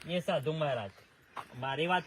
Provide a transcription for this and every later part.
એ સાધુ મહારાજ મારી વાત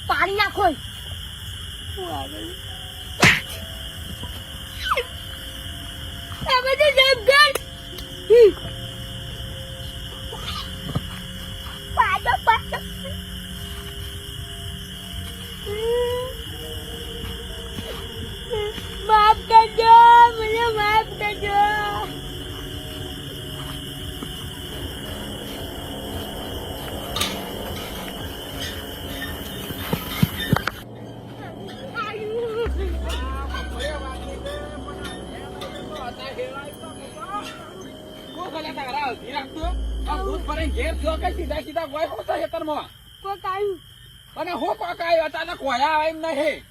પાણી નાખો માફ કરજો, મને માફ કરજો.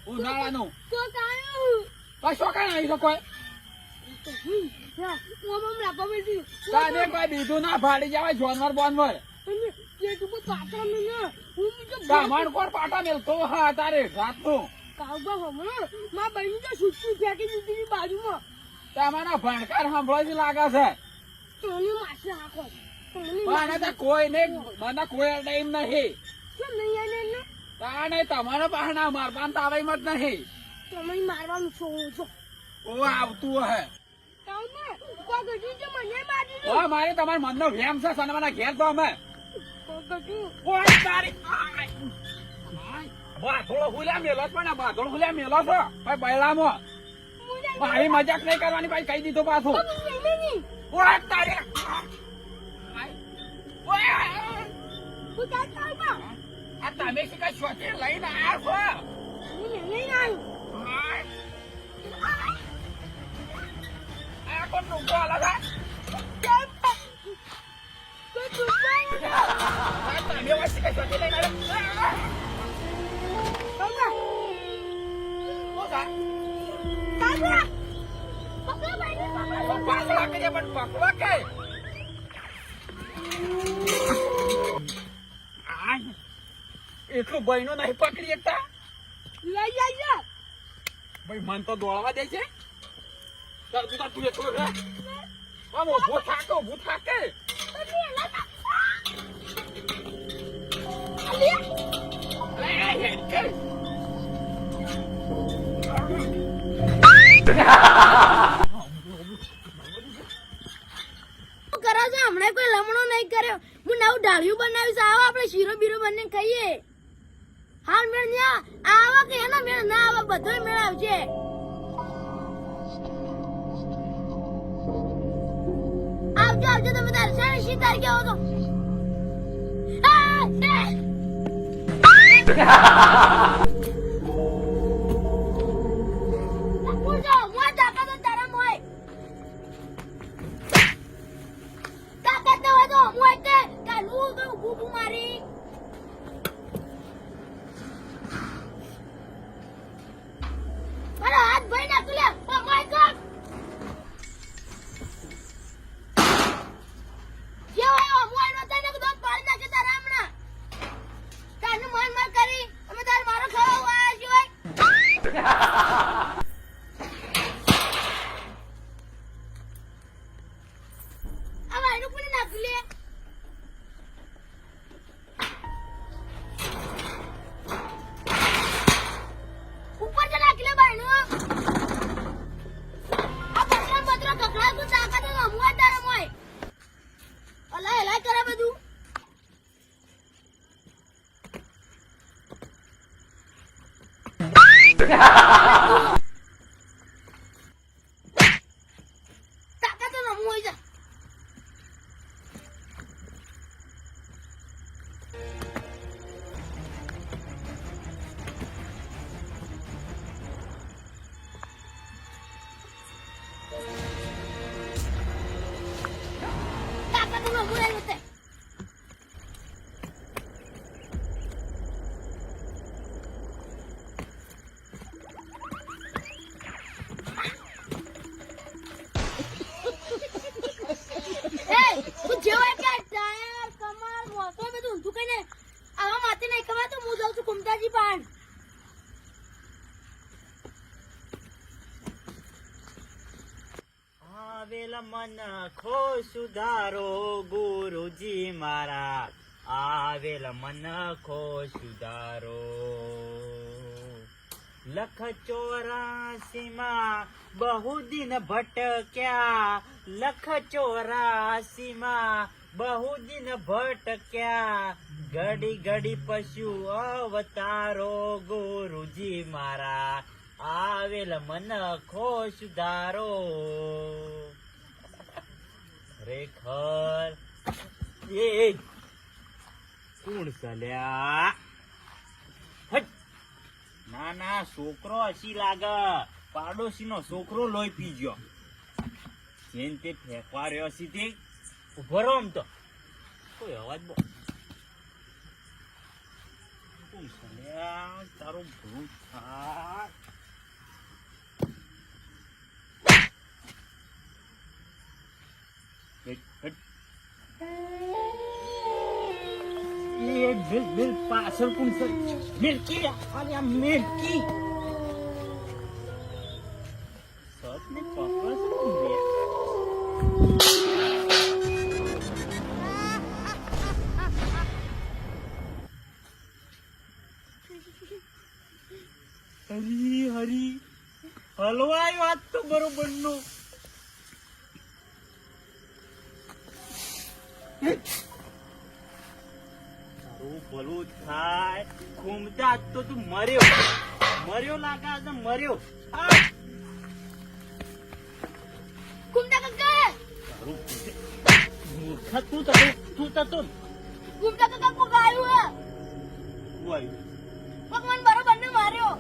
ઉનાળાનું કશો કઈ આવી શકો કોઈ બીજું ના ભાડી જવાય જોનવર બોનવર બ્રાહ્મણ કોણ પાટા મેલતો હા તારે રાત નું બાજુમાં તમારા ભણકાર સાંભળવા લાગે છે મને તો કોઈ નહીં મને કોઈ ટાઈમ નહીં તમારા પાહણા મારવાનું તારાઈ મત નહીં તમે મારવાનું છો ઓ આવતું હે મારે તમારા મનનો વેમ છે સનવાના ઘેર તો અમે બાથોડો ખુલ્યા મેલો જ પણ બાથોડો ખુલ્યા મેલો છો ભાઈ બૈરામાં મારી મજાક નહીં કરવાની ભાઈ કહી દીધું પાછું તારી આ તમે કઈ શોખી લઈને આવ્યા છો કોણ ડૂબો અલગ તમે વચ્ચે કઈ શોખી લઈને એટલું બહેનો નહીં પકડી એકતા લઈ જાય ભાઈ મન તો દોડવા દે છે તું એટલું રે ઉભું થાકે ઉભું થાકે હમણાં કોઈ લમણો નહીં કર્યો હું નવું ડાળિયું બનાવ્યું છે આવો આપણે શીરો બીરો બને ખાઈએ હાલ મેળ આવા કે એનો મેળ ના આવે બધો મેળ આવશે આવજો આવજો તમે તારે સાડી શી તારીખે આવો તો બોલાય નતે તું જેવા કે ટાયર કમર મોટો બધું ઊંધું કઈને આવા માથે નહીં ખવાતું હું જાઉં છું કુમતાજી પાન આવેલ મન ખો સુધારો ગુરુજી મારા આવેલ મન ખો સુધારો લખ 84 માં બહુ દિન ભટક્યા લખ 84 માં બહુ દિન ભટક્યા ઘડી ઘડી પશુ અવતારો ગુરુજી મારા આવેલ મન ખો સુધારો ખરેખર એ કોણ ચાલ્યા ના ના છોકરો હસી લાગે પાડોશી નો છોકરો લોહી પી ગયો જેન તે ફેંકવા રહ્યો હસી તે ઉભો રહો આમ તો કોઈ અવાજ બો કોણ ચાલ્યા તારું ભૂત થાય બિલ પાછળ કોણ છે મિલકી અરે આ મિલકી સતને પકડ છે હરી હરી હલવાઈ વાત તો બરોબર નો ભલું થાય ઘૂમતા તો તું મર્યો લાગે તો મર્યો કુમતા કાકા મૂર્ખા તું તો કુમતા કાકા કોક આવ્યું ભગવાન બરોબર ને માર્યો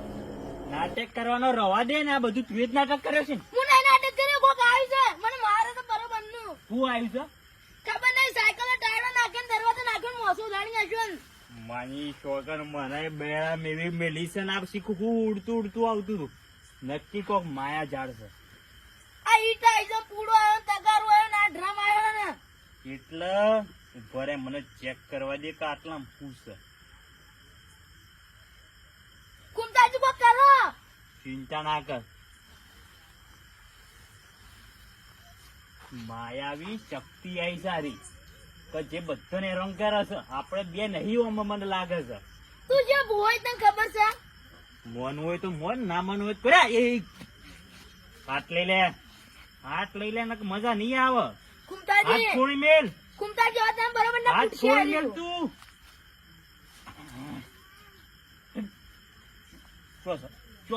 નાટક કરવાનો રવા દે ને આ બધું તું જ નાટક કર્યો છે ને હું નહીં નાટક કર્યો કોક આવ્યું છે મને મારે તો બરોબર નું હું આવ્યું છે ખબર નહીં સાયકલ ટાયર નાખીને દરવાજો નાખીને મોસો ઉડાડી નાખ્યો ને માની શોગન મને બેડા મેવી મેડિસન આપ શીખું ઉડતું આવતું હતું નક્કી કોક માયા ઝાડ છે આ ઈટ આવી છે પૂડો આવ્યો તગારો આવ્યો ને આ ડ્રમ આવ્યો ને એટલે ઉભરે મને ચેક કરવા દે કે આટલા ફૂસ છે કુમતાજી કોક કરો ચિંતા ના કર માયાવી શક્તિ આવી સારી કે જે બધાને રંગ કરે છે આપણે બે નહીં ઓમાં મને લાગે છે તું જે હોય તને ખબર છે મન હોય તો મન ના મન હોય તો કર્યા એ હાથ લઈ લે ને મજા નહીં આવે કુમતાજી હાથ છોડી મેલ કુમતાજી વાત એમ બરોબર ના હાથ છોડી મેલ તું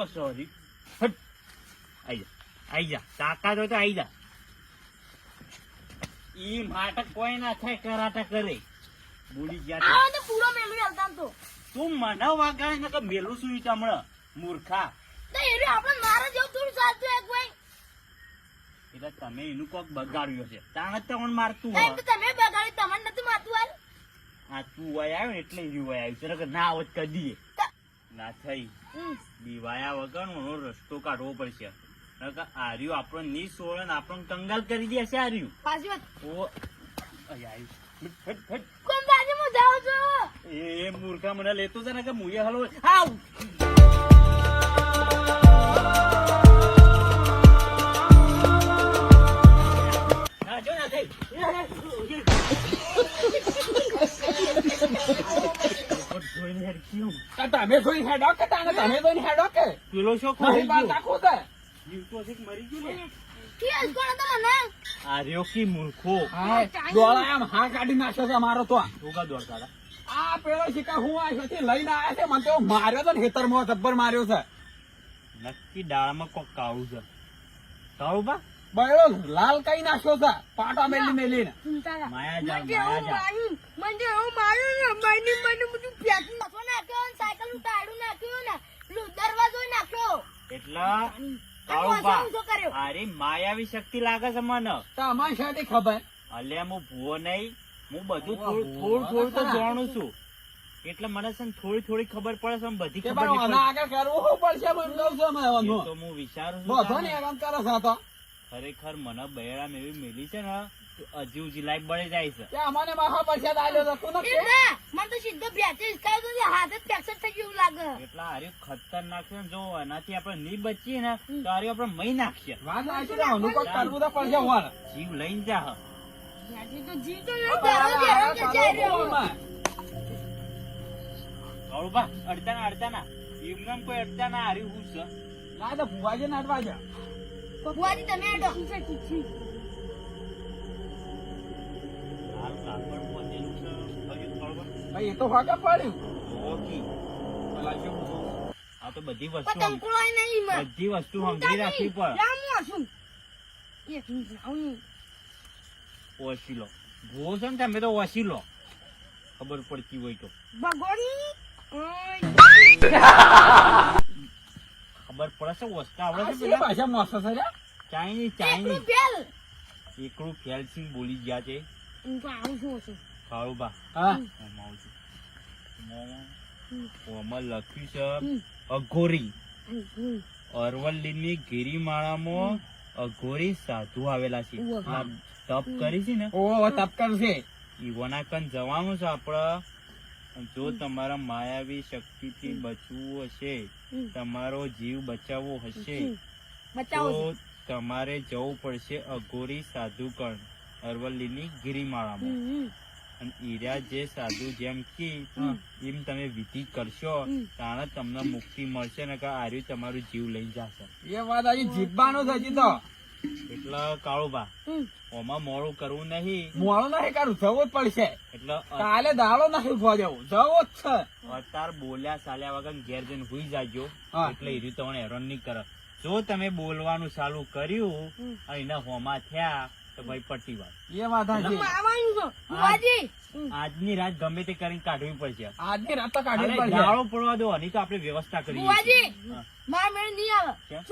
સોરી હટ આઈ જા તાકાત હોય તો આઈ જા ઈ માટે કોઈ ના થાય કરાટા કરે બોલી ગયા આવો તો પૂરો મેલું હાલતા તો તું મને વાગાય ને કે મેલું શું હમણાં મૂર્ખા તો એરી આપણે મારે જેવું થોડું સાચું એક ભાઈ એટલે તમે એનું કોક બગાડ્યો છે તાણ જ તમને મારતું એમ તો તમે બગાડી તમને નથી મારતું હાલ આ તું વય આવ્યો ને એટલે ઈ વય આવ્યું છે ના આવત કદી ના થઈ દીવાયા વગર એનો રસ્તો કાઢવો પડશે આર્યું આપણો ની સોળે ને આપણને કંગાલ કરી દે છે આર્યું પાછી વાત ઓ આવ્યું કુમતાજી હું જાઉં છું એ મૂર્ખા મને લેતો છે ને કે મુએ હલો આવ ના જો ના થઈ તમે જોઈ હેડો કે તમે જોઈ હેડો કે પેલો શો નહીં બાર નાખો છે જીવતો છે કે મરી ગયો ને કેસ કોણ તો મને આર્યો કી મૂર્ખો દોડા આમ હા કાઢી નાખ્યો છે અમારો તો ટોકા દોડ કાઢા આ પેલો શિકાર હું આ લઈને આવ્યા છે મને તો માર્યો તો ને ખેતરમાં જબ્બર માર્યો છે નક્કી દાળમાં કોક કાળું છે કાળું બા બળો લાલ કઈ નાખ્યો છે પાટા મેલીને કુમતાજી માયા મને જા એવું માર્યું ને મને બધું ફેંકી નાખ્યો ને સાયકલ નું ટાયરું નાખ્યું ને દરવાજો નાખ્યો એટલે કાળું બા ઊંધો કર્યો અરે માયાવી શક્તિ લાગે છે મને તો અમારી સાથે ખબર અલ્યા હું ભૂવો નહીં હું બધું થોડું તો જાણું છું એટલે મને છે ને થોડી ખબર પડે છે આમ બધી કે ખબર પણ નહીં આના આગળ કરવું પડશે એમ કહું છું અમે પડતી. એવાનું. એ તો હું વિચારું બધો છું ને કે હેરાન કરે છે આ તો. ખરેખર મને બૈરામ એવી મેલી છે ને હજી હજી લાઈફ બળી જાય છે. કે અમને માથા પૈસા આલ્યો તો તું એ નથી. ના, મને તો સીધો બ્યાચે હિસકાવ્યો તો હાથ જ ફ્રેક્ચર થઈ ગયું એવું લાગે. એટલા હારી ખતરનાક છે ને, જો એનાથી આપણે નહીં બચીએ ને તો હારી આપણે મહી નાખીએ. વાત સાચી છે, આનું કોઈ કરવું તો પડશે હોર. જીવ લઈને જા હ. બ્યાચે તો જીવ તો નહીં, દરરોજ હેરાન કરતા રહ્યો. કાળુબા, અડતા ના એમનેમ કોઈ અડતા ના હારી હું છે. ના તો ભુવાજી ને અડવા જા. બુઆજી તમે આડો. હાલ કાપડ પહોંચેલું છે. હજુ કાળુબા, ભાઈ એ તો વાગે પડ્યું. ઓકી. પેલા શું આ તો બધી પણ વસ્તુ તંકુળાય નહીં મને. બધી વસ્તુ સમજી રાખવી પડે. જામું છું. એક મિનિટ આવું. ઓછી લો ભૂવો છે ને તમે તો ઓછી લો ખબર પડતી હોય તો. ભગવાનની ખબર પડે છે વસ્તા આવડે આ છે શી પેલા ભાષા મસ્ત છે રે? ચાઇનીઝ એકલું ફેલ. એકલું ફેલસિંગ બોલી ગયા છે. હું તો આવું છું ઓછું. કાળુબા, હા હું આવું છું. ઓમાં લખ્યું છે અઘોરી. અરવલ્લીની ગિરિમાળામાં અઘોરી સાધુ આવેલા છે. આ તપ કરી છે ને ઓ તપકર છે. ઈવોના કન જવાનું છે આપડે. જો તમારા માયાવી શક્તિથી બચવું હશે, તમારો જીવ બચાવવો હશે બચાવો તો તમારે જવું પડશે અઘોરી સાધુકણ અરવલ્લીની ગિરિમાળામાં. અને ઈર્યા જે સાધુ જેમ કે એમ તમે વિધિ કરશો તાણે તમને મુક્તિ મળશે ને કે આર્યું તમારું જીવ લઈ જશે. એ વાત હજી જીવવાનું છે હજી તો. એટલે કાળુબા, ઓમાં મોડું કરવું નહીં. મોડું નહીં કરું, જવું જ પડશે. એટલે કાલે દાડો નથી ઉભો જવું, જવું જ છે. અતાર બોલ્યા ચાલ્યા વગર ઘેર જઈને હુઈ જાજો. હા. એટલે ઈર્યું તમને હેરાન નહીં કરે. જો તમે બોલવાનું ચાલુ કર્યું અને એના હોમાં થયા તો ભાઈ પટ્ટી વાત. એ વાત સાચી. આવવાનું છે બુઆજી. આજની રાત ગમે તે કરીને કાઢવી પડશે. આજની રાત તો કાઢવી અરે પડશે. ગાળો પડવા દો, આની તો આપણે વ્યવસ્થા કરીએ. બુઆજી હા. માર મેળ નહીં આવે. કેમ?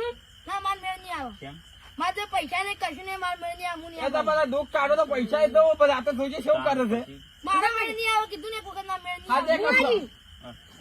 ના માર મેળ નહીં આવે. કેમ? મારે તો પૈસા ને કશું નહીં, માર મેળ નહીં આવે. હું નહીં એ તો આવે. બધા દુઃખ કાઢો તો પૈસા દો, પછી આ તો જોજે શું કરે છે. મારા મેળ નહીં આવે કીધું ને એક વખત ના મેળ નહીં હા, તે આવે. કશો. બુઆજી,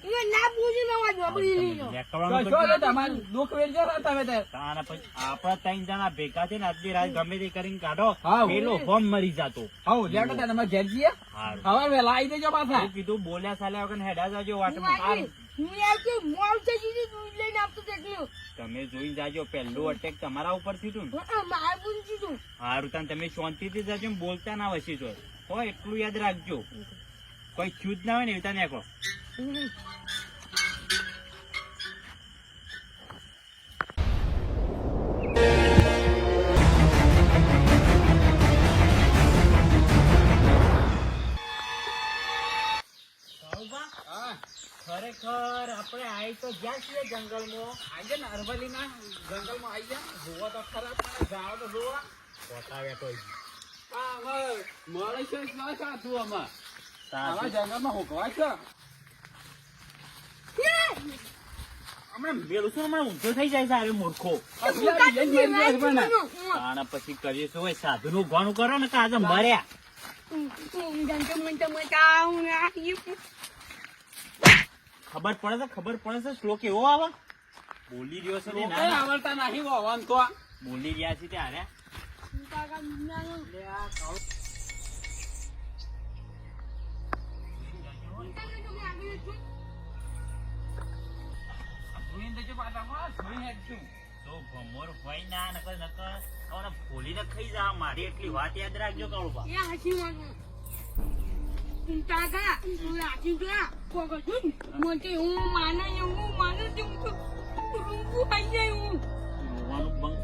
એ ના પૂછી મેં વાત વાપરી લીધો. નેકળવાનું કશો કરજો. ને તમારે દુઃખ વેચજો ને તમે તે. તારા પછી આપણા ત્રણ જણા ભેગા છે ને આજની રાત ગમે તે કરીને કાઢો. હા. પેલો હોમ મરી જાતો. હઉ લેટો તે તમે ઘેર જઈએ. હારું. હવે વેલા આવી દેજો પાછા. હું કીધું બોલ્યા ચાલ્યા વગર હેડા જાજો વાટમાં. બુઆજી, હું યાર કે મોલ છે જીજી દૂધ લઈને આપતો તેટલું. તમે જોઈ જાજો પહેલું અટેક તમારા ઉપર થયું હતું ને. મારે પૂછી તું. હારું તાન તમે શાંતિથી જાજો ને બોલતા ના વસી જો. હો એટલું યાદ રાખજો. કોઈ થયું જ ના હોય ને એવી તાને એકલો. હા, ખરેખર આપણે આઈ તો જ્યાં છીએ જંગલમાં આજે ને અરવલ્લીના જંગલમાં આવી ગયા. જોવો તો ખરા, પણ જાઓ તો જોવો. પોતાવ્યા તો હા, હવે મળે છે શું સાચું આમાં? આવા સાચું. જંગલમાં હોકવા છે. હમણાં મેલું છું ને હમણાં ઊંધો થઈ જાય છે હારે મૂર્ખો. તાણા પછી કરીએ તો હોય સાધુનું ઘણું કરો ને કે આજે મર્યા. ખબર પડે છે શ્લોક એવો આવે બોલી રહ્યો છે ને ના, ના. આવડતા નહીં હોવાનું તો. બોલી રહ્યા છે ત્યારે તો ભમર હોય ના નકર નકર ફોલીને ખાઈ જા. મારી એટલી વાત યાદ રાખજો કાળુબા. જોવાનું બંધ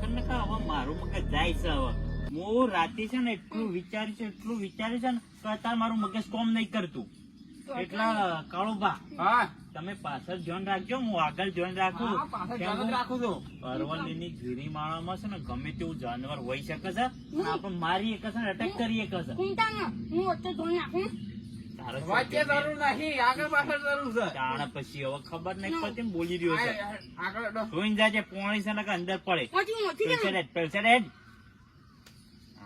કર ને કે હવે મારું મગજ જાય છે. હવે હું રાતે છે ને એટલું વિચાર્યું છે ને કે અત્યારે મારું મગજ કોમ નહીં કરતું. એટલે કાળુબા હા, તમે પાછળ ધ્યાન રાખજો, હું આગળ ધ્યાન રાખું. હા, પાછળ ધ્યાન જ રાખું છું. અરવલ્લીની ગિરિમાળામાં છે ને ગમે તેવું જાનવર હોઈ શકે છે અને આપણે મારી એક છે ને અટેક કરી એક છે. તારે શું વચ્ચે કે જરૂર નહીં, આગળ પાછળ જરૂર છે. જાણે પછી હવે ખબર નહીં પડતી ને બોલી રહ્યો છે. આગળ જોઈને જાજે પોણી છે ને કે અંદર પડે. પેલસેટ હેડ.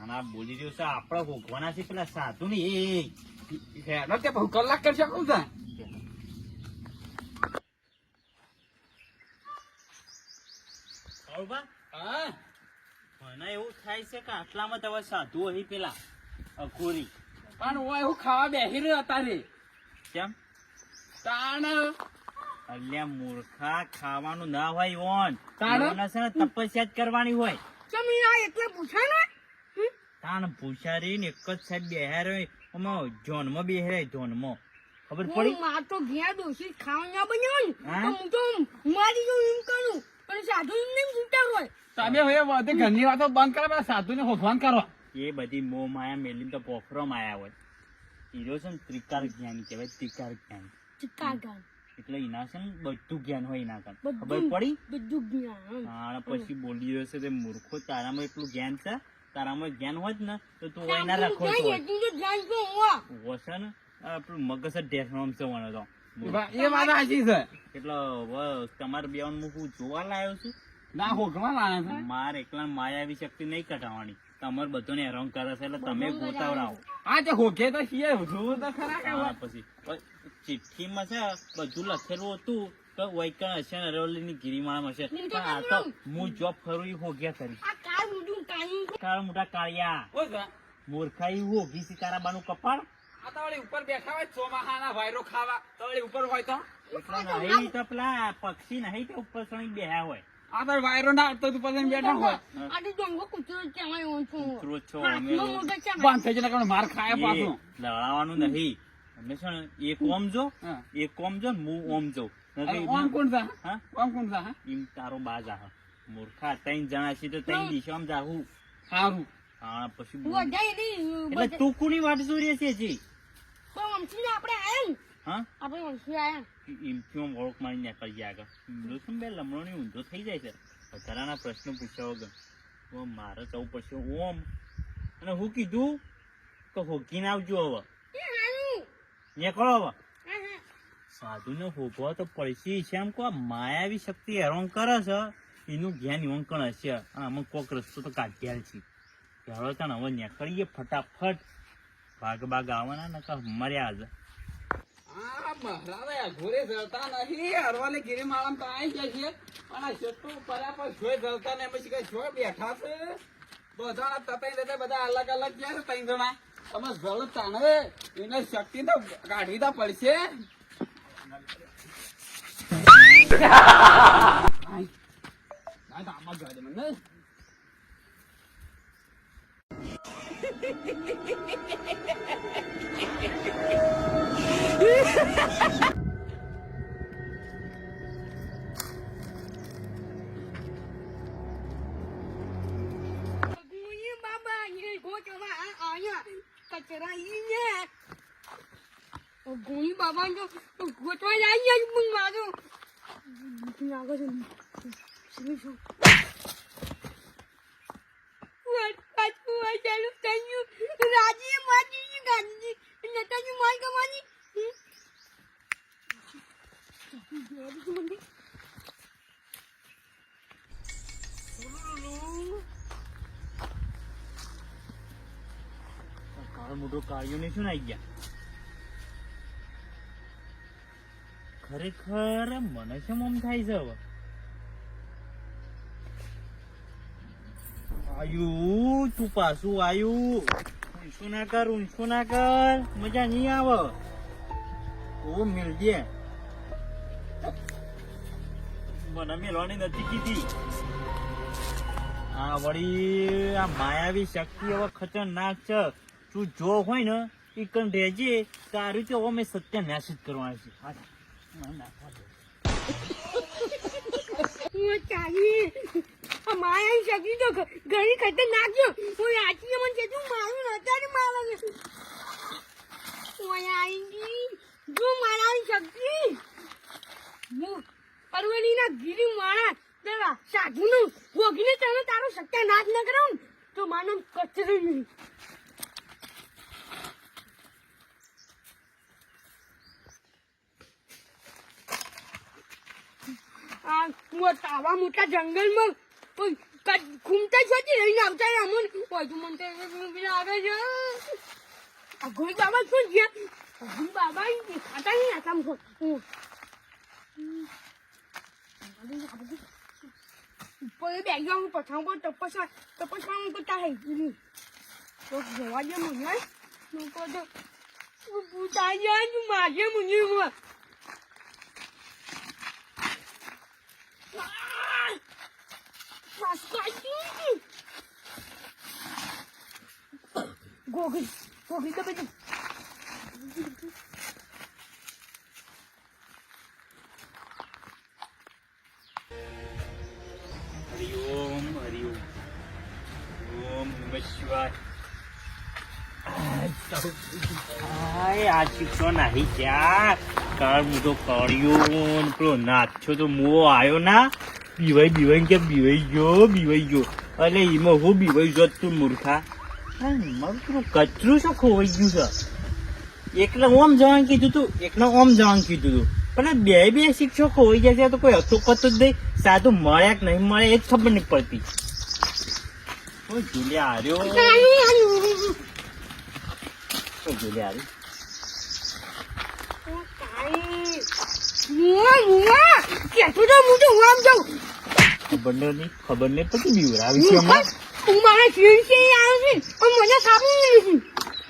આના બોલી રહ્યો છે આપડે ભોગવાના છે પેલા સાધુ ને એ હેડો તે બહુ કલાક કરી શકું છે સારુબા, હા મને એવું થાય છે કે આટલામાં તો હવે સાધુ અહીં પેલા અઘોરી પણ હું એવું ખાવા બેસી રહ્યો તારે કેમ તાણ અલ્યા મૂર્ખા ખાવાનું ના હોય ઓન તાણે? ઓને છે ને તપસ્યા જ કરવાની હોય તમે આ એટલે પૂછા ને તાણ પૂછારી ને એક જ સાહેબ બેહાર એમાં જોનમાં બેહાર જોનમાં ખબર હું પડી માર તો ઘેર ડોસી ખાવા ના બન્યો ને હા? તો હું તો મારી જવું એમ કરું પણ સાધુ એમને એમ છૂટા હોય તમે હવે બધી ઘરની વાતો બંધ કરો પેલા સાધુને હોફવાન કરો એ બધી મોહ માયા મેલી તો પોખરો માયા હોય હીરો છે ને ત્રિકાર જ્ઞાની કહેવાય ત્રિકાર જ્ઞાની ચિક્કાર ગામ એટલે એના છે ને બધું જ્ઞાન હોય એના કાન ખબર બધું પડી બધું જ્ઞાન હા પછી બોલી રહ્યો છે તે મૂર્ખો તારામાં એટલું જ્ઞાન છે તારામાં જ્ઞાન હોત ને તો તું હોય ના રાખો તો હોય. એટલું તો જ્ઞાન તો હોવા વસે ને આપણું મગજ જ ઢેસણો છે વણો તો એ વાત સાચી છે એટલે બસ તમારે બેવાનું હું જોવા લાવ્યો છું ના હોકમાં લાવે છે મારે એકલા માયાવી શક્તિ નહીં કટાવવાની તમારે બધાને હેરાન કરે છે એટલે તમે ગોતાવડાવો હા તે હોકે તો છીએ જોવું તો ખરા કે હા, પછી ચિઠ્ઠીમાં છે બધું લખેલું હતું કે વૈકણ હશે ને અરવલ્લીની ગિરિમાળામાં હશે પણ આ તો હું જોબ કરું એ હોગ્યા કરી આ કાર મોટું કાઈ કાળા મોટા કાળિયા ઓ જા મૂર્ખાઈ હોગી સિતારાબાનું કપાળ આ તો વળી ઉપર બેઠા હોય ચોમાહાના વાયરો ખાવા તો વળી ઉપર હોય તો એટલે નહીં તો પેલા પક્ષી નહીં તે ઉપર ચણી બેહ્યા હોય આ તો વાયરો ના આવતો તું પછી બેઠા હોય આ તો ડોંગો કૂતરો કહેવાય હું છું કૂતરો છો અમે હાથમાં મોઢા કહેવાય. બંધ થઈ જાય માર ખાય એ પાછું લડાવાનું નહીં અમે છે ને એક ઓમ જો હા. એક ઓમ જો ને હું ઓમ જો અરે ઓમ કોણ જા હા ઓમ કોણ જા હા? એમ તારો બાજ આ મૂર્ખા ત્રણ જણા છે તો ત્રણ દિશામાં જાહું સારું હા પછી હું બોલ. અજાય નહીં એટલે તું કોની વાટ જોઈ રહી છે હજી? તો વંશી આપણે આયા ને હા આપણે વંશી આયા એમથી હું વળોક મારી નીકળી ગયા આગળ લુસુમ બે લમણોની ઊંધો થઈ જાય છે વધારાના પ્રશ્નો પૂછ્યા વગર તો મારે જવું પડશે ઓમ અને હું કીધું તો હોકીને આવજો હવે એ હારું નીકળો હવે હા હા સાધુને હોગવા તો પડશે છે એમ કહો માયાવી શક્તિ હેરાન કરે છે એનું જ્ઞાન એવું કણ હશે અને અમુક કોક રસ્તો તો કાઢ્યા છે કે હવે તને હવે નીકળીએ ફટાફટ ભાગ બાગ આવવાના ને કે મર્યા જ આ મહારાજા ઘોરે જલતા નહીં હરવાલે ગિરિમાળામાં તો આવી જાય છે પણ આ શેઠું કર્યા પર જોઈ જલતા ને પછી કઈ જોઈ બેઠા છે બધા તતાઈ જતા બધા અલગ અલગ ગયા છે ત્રણ જણા તમે જલતા ને એને શક્તિ તો કાઢવી તો પડશે આમાં જોવા દે મને ગુણી બાબા એ ગોચવા આયા કચરા ઈ ને ગુણી બાબા તો ગોચવા આવી જાય પણ મારો નાગો છે શું શું પાછું આ ચાલુ થયું રાજી માજી ગાંધી નતાજી માર કમાની કાળ મોટો કાળિયો ને શું નાઈ ગયા ખરેખર મને શું આમ થાય છે હવે આયુ તું પાછું આયુ ઊંચું ના કર મજા નહીં આવે ઓ મિલજે મને મેળવાની નથી કીધી આ વળી આ માયાવી શક્તિ હવે ખતરનાક છે તું જો હોય ને એ કણ રહેજે તારું તો અમે સત્યાનાશ જ કરવાના છે હા, મને નાખવા દે. હું ચાલી માયા શક્તિ તો ઘણી ખતરનાક છે હું આચી મને કે તું મારું નતા ને મારે હું આવી જો મારા શક્તિ હું અરવલ્લીના ગીરી માણા દેવા સાધુનું ભોગીને તને તારો સત્યાનાશ ન કરાવું ને તો માનો કચરો નહીં આ આવા મોટા જંગલમાં કોઈ ઘૂમતા છોતી રહીને આવતા રહ્યા અમન બાજુ મન તો પેલા આવે છે આ ગોઈ બાબા શું છે ગોઈ બાબા દેખાતા નહીં આસામ છો ઉપર બેગ્યા હું પઠાણ પર તપસ્યા કરતા હે તો જવા દે મને લોકો તો પૂછા જાય તું માગે મને Gogi તો બધું હરિઓમ હરિઓમ ઓમ નમઃ શિવાય આ શિક્ષો નાહી ક્યાં કાળ મોટો કર્યો પેલો નાચ્યો તો મો આવ્યો ના બીવાઈ કે બીવાઈ ગયો એટલે એમાં હું બીવાઈ જોત તું મૂર્ખા મારું પેલું કચરું શું ખોવાઈ ગયું છે એકલા ઓમ જવાનું કીધું તું પણ બે શિક્ષકો ખોવાઈ જાય છે તો કોઈ હતો પતો જ નહીં સાદું મળ્યા કે નહીં મળે એ જ ખબર નહીં પડતી કોઈ ઝૂલ્યા હાર્યો ખબર નહીં પડતી બીવરાવી છે હમણાં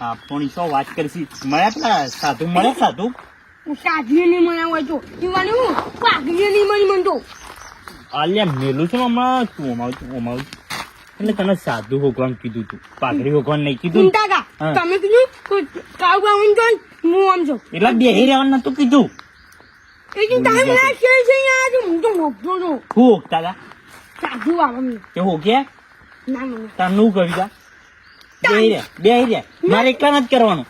આપણી શું વાત કરશી મળ્યા પેલા સાધુ મળે સાધુ સાધુ નહીં મળ્યા હોય તો હું પાઘડી નહીં મળી મનતો અલ્યા મેલું છું હમણાં તું ઓમાવું એટલે તને સાધુ ભગવાન કીધું તું પાઘડી ભગવાન નહીં કીધું તમે કીધું કાવ ગાવું તો હું આમ છો એટલે બેહી રહેવાનું નતું કીધું હું તો મોકતો હતો હું ઓગતા હતા સાધુ આવે તે હો ગયા ના મને તાનું કરી જા બેહી રહ્યા મારે એકલા નથી કરવાનું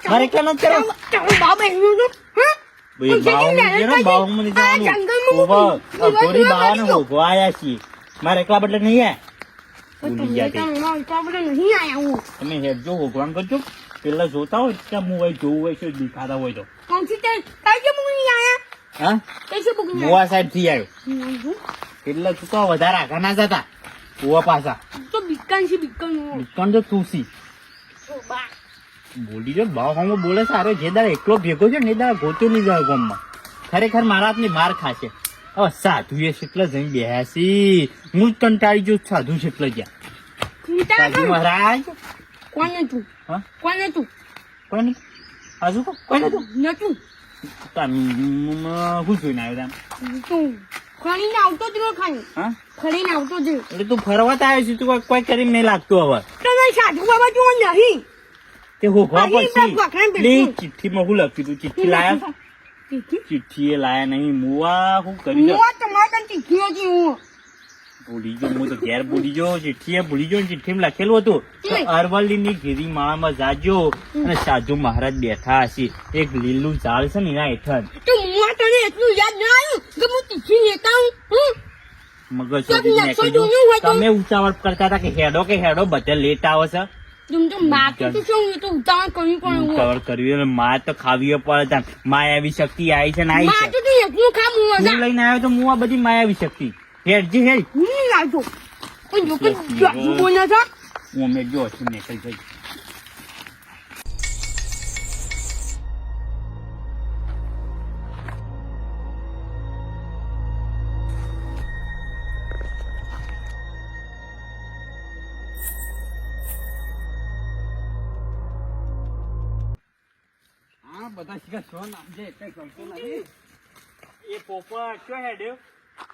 બાબા એવું તો મારે એકલા બદલે નહીં આયા તમે હેરજો ભગવાન કરજો પેલા જોતા હોય ત્યાં મોબાઈલ જોવું હોય છે દેખાતા હોય તો હા મોવા સાહેબ થી આવ્યો એટલે તું તો વધારે આગા ના જતા ઓવા પાછા તો બીકન છે બીકન તો તુસી બોલી જો ભાવ હમો બોલે સારો જે દાડે એકલો ભેગો છે ને એ દાડે ગોતો નહીં જાય ગામમાં ખરેખર મારા હાથની માર ખાશે હવે સાધુ એ કેટલા જઈ બેસી હું જ કંટાળી જો સાધુ છે એટલે ગયા સાધુ મહારાજ કોને તું હા કોને તું કોને હજુ કોને તું નતું હું જોઈને આવ્યો તું ખણીને આવતો જ ન ખાઈ હા ખણીને આવતો જ એટલે તું ફરવા તો આવ્યો છે તું કોઈ કરીને નહીં લાગતું હવે તમે સાધુ બાબા જો નહીં તે હોવા પછી ચિઠ્ઠીમાં હું લખ્યું તું ચિઠ્ઠી લાયા ચિઠ્ઠી એ લાયા નહીં મુવા હું કરી દો તમારે ચીઠી હતી હું ભૂલી ગયો હું તો ઘેર ભૂલી ગયો ચિઠ્ઠી ભૂલી ગયો ચિઠ્ઠીમાં લખેલું હતું કે અરવલ્લીની ગીરી માળામાં જાજો અને સાધુ મહારાજ બેઠા હશે એક લીલું ઝાડ છે ને એના હેઠળ તો હું તને એટલું યાદ ના આવ્યું કે હું ચીઠી લેતા હું મગજ તમે ઉતાવળ કરતા હતા કે હેડો બધા લેટ આવે છે तुम तो माँ तो શું તો ઉતાવળ કર્યું પણ ઉતાવળ કર્યું માં તો ખાવી પડે માયાવી શક્તિ આવી છે ને આવી માँ તો એકલું ખા હું હું લઈને આવ્યો તો હું આ બધી માયાવી શક્તિ હેડજી હેડ હું નહીં આવતો પણ જો કે બોલ્યા હતા હું અમે જો છું નીકળી જઈ બધા શીખા છો નામજે કઈ કરતો નહીં એ પોપટ શું હેડ્યો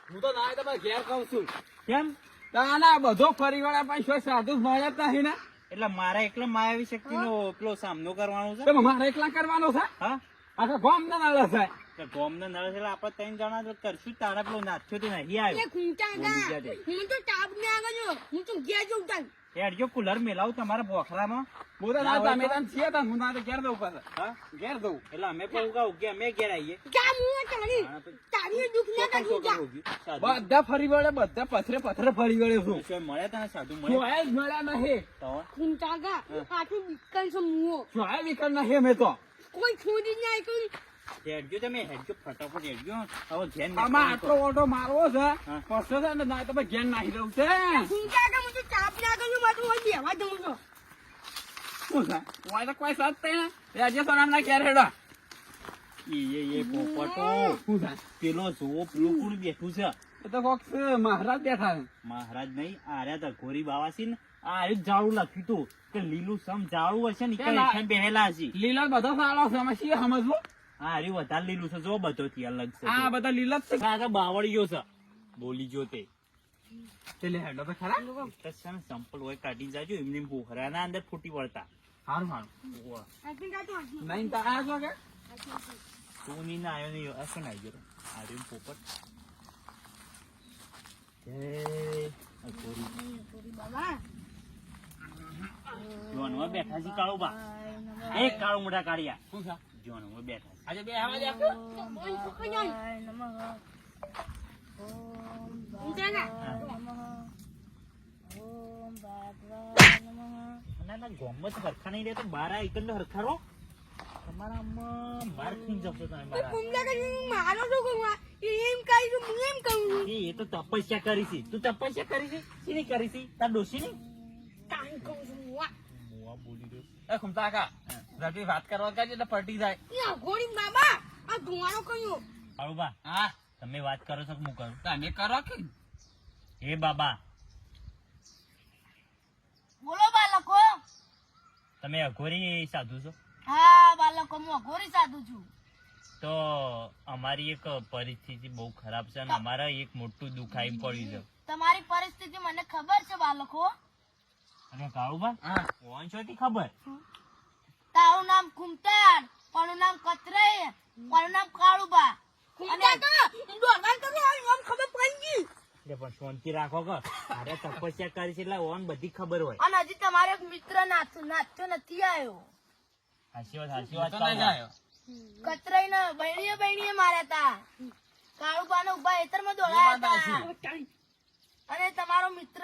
હું તો ના તમારે ઘેર કહું છું કેમ તાના બધો ફરી વળ્યા પણ શું સાધુ મળ્યા જ નહીં ને એટલે મારા એકલા માયાવી શક્તિનો પેલો સામનો કરવાનો છે તો મારે એકલા કરવાનો છે હા આખા ગામ ના નાળા છે એટલે ગોમને નળ છે આપણે ત્રણ જણા તો કરશું તારા પેલો નાચ્યો તો નહીં આવ્યો હું તો તાપ ને આગળ હું તો ગયા જઉં તાન હેડજો કુલર મેલાવ તમારા બોખરામાં બોલા ના તમે તને છીએ તા હું ના તો ઘેર દઉં પાછા હા ઘેર દઉં એટલે અમે પણ કહું કે અમે ઘેર આવીએ ક્યાં હું તારી દુઃખ ના કાઢી જા બધા ફરી વળે બધા પથરે ફરી વળે છું શું મળ્યા તને સાધુ શું મળ્યા જ મળ્યા નહીં તો ખૂંટા ગા આટલું બીકન છે મુઓ શું વિકલ નહીં મેં તો કોઈ છોડી ના કોઈ હેડજો તમે હેડજો ફટાફટ હેડજો હવે ઘેર આમાં આટલો ઓટો મારવો છે હા. પછી છે ને ના તમે ઘેર નાખી દઉં છે ઊંઘ્યા કે હું તો ચાપ ના કરું મારું હોય બેહવા દઉં છું શું છે વાય તો કોઈ સાથ થઈ ને રાજ્ય સોનામના ઘેર હેડો એ પોપટો શું છે પેલો જોવો પેલું કોણ બેઠું છે એ તો કોક છે, મહારાજ બેઠા છે મહારાજ નહીં આર્યા તો ગોરી બાવા છે ને આ જાડું લખ્યું તું કે લીલું સમ જાડું હશે ને કે ના- કે બેહેલા હશે લીલા બધો સારો છે અમે શી સમજવું હા અરે વધારે લીલું છે જો બધો થી અલગ છે આ બધા લીલા જ છે કાકા બાવળિયો છે બોલી જો તે પેલે હેડો તો ખરા સંપલ હોય કાઢી જાજો એમને બોહરાના અંદર ફૂટી વળતા સારું સારું ઓવા. આથી કાઢો આથી. નહીં તો આ છો કે તું ની ના આવ્યો નહીં આ શું આવી ગયો આર્યન પોપટ આ ગોરી બાબા જોનમાં બેઠા છે કાળો બા એક કાળો મોટા કાળિયા શું છે જોનમાં બેઠા છે આજે બે આવા દે બોલ સુકાઈ જાય ઊંઘ્યા ના ના ના ગોમત હરખા નહીં રહેતો બાર આ એકંદર હરખારો તમારા આમાં માર ખીન જશો તમે તો મારા ઊંઘ્યા કે હું મારો શું કરું આ? એમ કહી છું હું એમ કહું છું એ તો તપસ્યા કરી છે તું તપસ્યા કરી છે શેની કરી છે તાર ડોશી ની કાંઈ કહું છું હું આ. મોવા બોલી રહ્યો એ ખુમતા કાકા રટી વાત કરવા કાજે એટલે પટી જાય એ અઘોરી બાબા આ ધુવાણો કયો કાળો બા હા તમે વાત કરો છો કે હું કરું તમે કરો કે હે બાબા બોલો બાળકો. તમે અઘોરી સાધુ છો હા બાળકો, હું અઘોરી સાધુ છું. તો અમારી એક પરિસ્થિતિ બહુ ખરાબ છે અને અમારા એક મોટું દુઃખ આવી પડ્યું છે તમારી પરિસ્થિતિ મને ખબર છે બાળકો. અને કાળુબા હા કોણ છો તે ખબર તારું નામ કુમતાન, કોનું નામ કતરાઈ, કોનું નામ કાળુબા. ઊંઘ્યા કે દોડવાન કરો આમ ખબર પડી ગઈ એટલે પણ શાંતિ રાખો કે અરે તપસ્યા કરી છે એટલે ઓન બધી ખબર હોય અને હજી તમારો એક મિત્ર નાચ્યો નથી આવ્યો. હાચી વાત તો નહીં જાય કતરાઈ ને બહેણીએ માર્યા તા. કાળુબા ને ઉભા હેતરમાં દોડાયા હતા. અને તમારો મિત્ર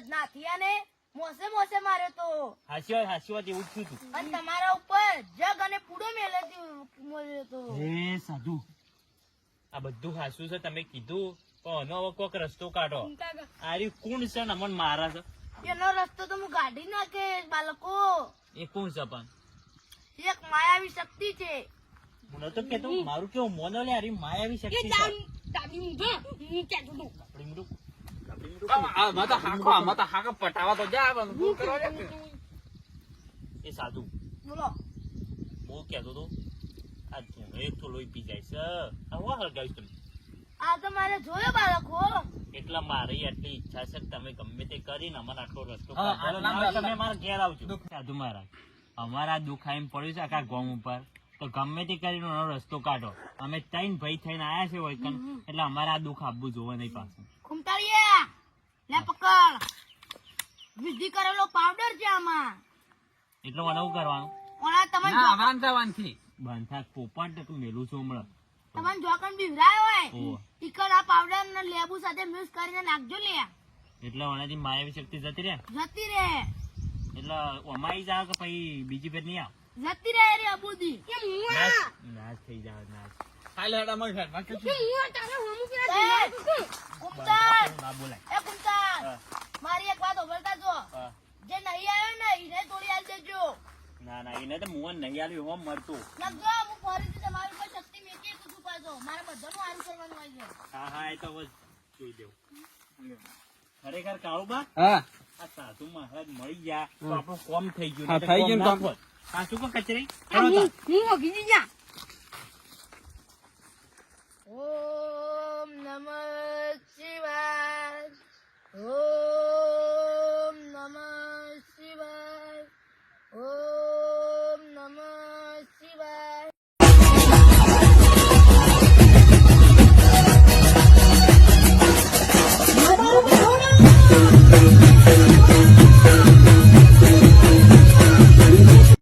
નાથિયાને મોસે માર્યો તો. હાચી વાત એવું જ થયું હતું અને તમારા ઉપર જગ અને પૂડો મેલ્યો તો. હે સાધુ આ બધું હાસું છે તમે કીધું પણ હવે કોક રસ્તો કાઢો ઊંઘ્યા કે આરી કોણ છે ને અમને મારા છે એનો રસ્તો તો હું કાઢી નાખીશ બાળકો. એ કોણ છે પણ એક માયાવી શક્તિ છે. હું નતો કેતો મારું કેવું મોનો લે આરી માયાવી એ શક્તિ છે દાદી ઊંઘ્યા હું કહેતો હતો આપણી મીઠું આપણી મીઠું આમાં તો હાકો પટાવા તો જા પણ શું કરવા લે? એ સાધુ બોલો. બહુ કહેતો તો આ ધૂણો એક તો લોહી પી જાય છે આ હું હળગાવીશ તમે આ તો મારે જોયો બાળકો. એટલા મારી આટલી ઈચ્છા છે કે તમે ગમે તે કરીને અમારો આટલો રસ્તો હા, કાઢો. આટલા હવે બધા તમે મારા ઘેર આવજો સાધુ મહારાજ અમારા દુઃખ આવીને પડ્યું છે આખા ગામ ઉપર તો ગમે તે કરીને એનો રસ્તો કાઢો અમે ત્રણ ભાઈ થઈને આયા છે વૈકન એટલે અમારે આ દુઃખ આપવું જોવે નહીં પાછું ખુમતાળીયા લે પકડ. વિધિ કરેલો પાવડર છે આમાં. એટલે મને શું કરવાનું ઓલા તમને ના વાન જવાનથી બાંધા પોપટ કે મેલું છું હમણાં તમને જોકન બીવરાયો હોય ઓહો. ઈકડ આ પાવડર ને લેબુ સાથે મિક્સ કરીને નાખજો લે. એટલે ઓનાથી માયાવી શક્તિ જતી રહે જતી રહે. એટલે અમારી જાવ કે પછી બીજી ફેર નહીં આવ જતી રહે રે અબુદી. કે હું આ નાશ થઈ જાવ નાશ હાલ હેડા મળ હેડ બાકી કે હું આ તારે હમું કે એ, કુમતાન ના બોલાય એ કુમતાન હા. મારી એક વાત ઓભળતા જો. હા. જે નહીં આવ્યો ને એને તોડી આલ દેજો. ના ના એને તો મોહન નહીં આવ્યું હોમ મળતું લગજો હું ફરીથી તમારી ઉપર શક્તિ મેકી તો શું પાછો મારે બધાનું આરું કરવાનું હોય છે. હા હા એ તો બસ જોઈ દેવું ખરેખર કાળુબા હા આ સાધુ મહારાજ મળી ગયા તો આપણું કોમ થઈ ગયું હા, નહીં તો થઈ ગયું કોમ ના કામ. થાત. સાચું કે કચરી હું ઓગી જા ઓમ